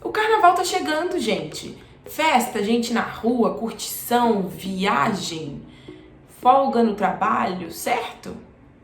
O carnaval tá chegando, gente. Festa, gente na rua, curtição, viagem, folga no trabalho, certo?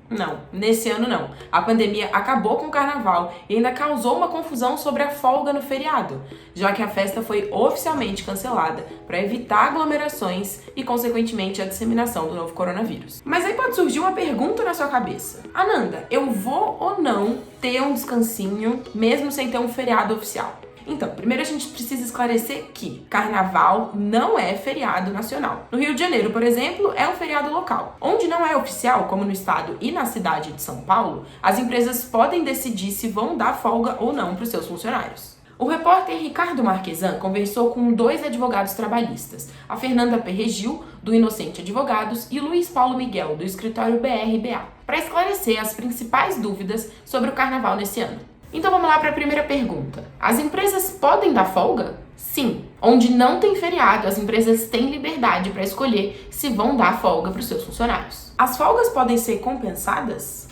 Não, nesse ano não. A pandemia acabou com o carnaval e ainda causou uma confusão sobre a folga no feriado, já que a festa foi oficialmente cancelada para evitar aglomerações e, consequentemente, a disseminação do novo coronavírus. Mas aí pode surgir uma pergunta na sua cabeça. Ananda, eu vou ou não ter um descansinho mesmo sem ter um feriado oficial? Então, primeiro a gente precisa esclarecer que carnaval não é feriado nacional. No Rio de Janeiro, por exemplo, é um feriado local. Onde não é oficial, como no estado e na cidade de São Paulo, as empresas podem decidir se vão dar folga ou não para os seus funcionários. O repórter Ricardo Marquesan conversou com 2 advogados trabalhistas, a Fernanda Perregil, do Inocente Advogados, e o Luiz Paulo Miguel, do escritório BRBA, para esclarecer as principais dúvidas sobre o carnaval nesse ano. Então vamos lá para a primeira pergunta. As empresas podem dar folga? Sim. Onde não tem feriado, as empresas têm liberdade para escolher se vão dar folga para os seus funcionários. As folgas podem ser compensadas?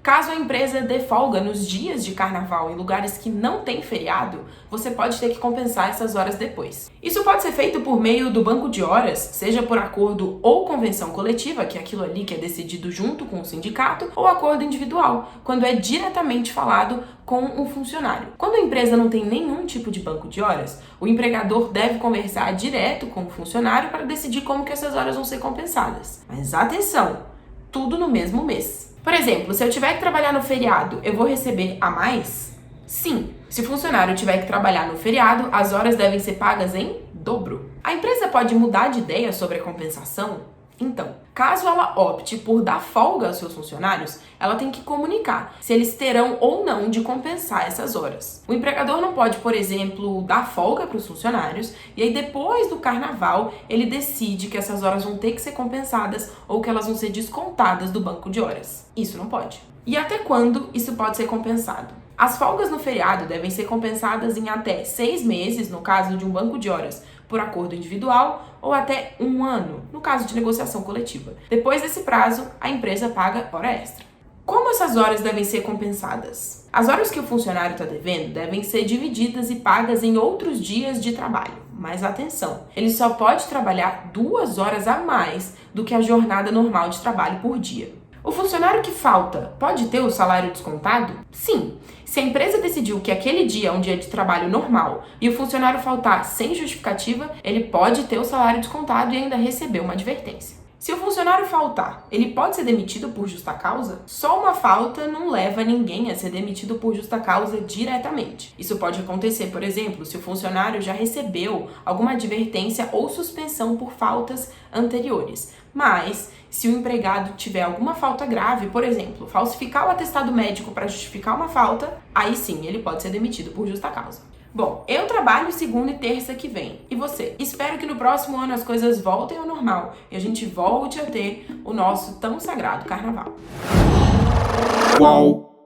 Caso a empresa dê folga nos dias de carnaval em lugares que não tem feriado, você pode ter que compensar essas horas depois. Isso pode ser feito por meio do banco de horas, seja por acordo ou convenção coletiva, que é aquilo ali que é decidido junto com o sindicato, ou acordo individual, quando é diretamente falado com um funcionário. Quando a empresa não tem nenhum tipo de banco de horas, o empregador deve conversar direto com o funcionário para decidir como que essas horas vão ser compensadas. Mas atenção, tudo no mesmo mês. Por exemplo, se eu tiver que trabalhar no feriado, eu vou receber a mais? Sim. Se o funcionário tiver que trabalhar no feriado, as horas devem ser pagas em dobro. A empresa pode mudar de ideia sobre a compensação? Então, caso ela opte por dar folga aos seus funcionários, ela tem que comunicar se eles terão ou não de compensar essas horas. O empregador não pode, por exemplo, dar folga para os funcionários e aí depois do carnaval ele decide que essas horas vão ter que ser compensadas ou que elas vão ser descontadas do banco de horas. Isso não pode. E até quando isso pode ser compensado? As folgas no feriado devem ser compensadas em até 6 meses, no caso de um banco de horas por acordo individual, ou até 1 ano, no caso de negociação coletiva. Depois desse prazo, a empresa paga hora extra. Como essas horas devem ser compensadas? As horas que o funcionário está devendo devem ser divididas e pagas em outros dias de trabalho. Mas atenção, ele só pode trabalhar 2 horas a mais do que a jornada normal de trabalho por dia. O funcionário que falta pode ter o salário descontado? Sim. Se a empresa decidiu que aquele dia é um dia de trabalho normal e o funcionário faltar sem justificativa, ele pode ter o salário descontado e ainda receber uma advertência. Se o funcionário faltar, ele pode ser demitido por justa causa? Só uma falta não leva ninguém a ser demitido por justa causa diretamente. Isso pode acontecer, por exemplo, se o funcionário já recebeu alguma advertência ou suspensão por faltas anteriores. Mas, se o empregado tiver alguma falta grave, por exemplo, falsificar o atestado médico para justificar uma falta, aí sim ele pode ser demitido por justa causa. Bom, eu trabalho segunda e terça que vem. E você? Espero que no próximo ano as coisas voltem ao normal e a gente volte a ter o nosso tão sagrado carnaval. Uau!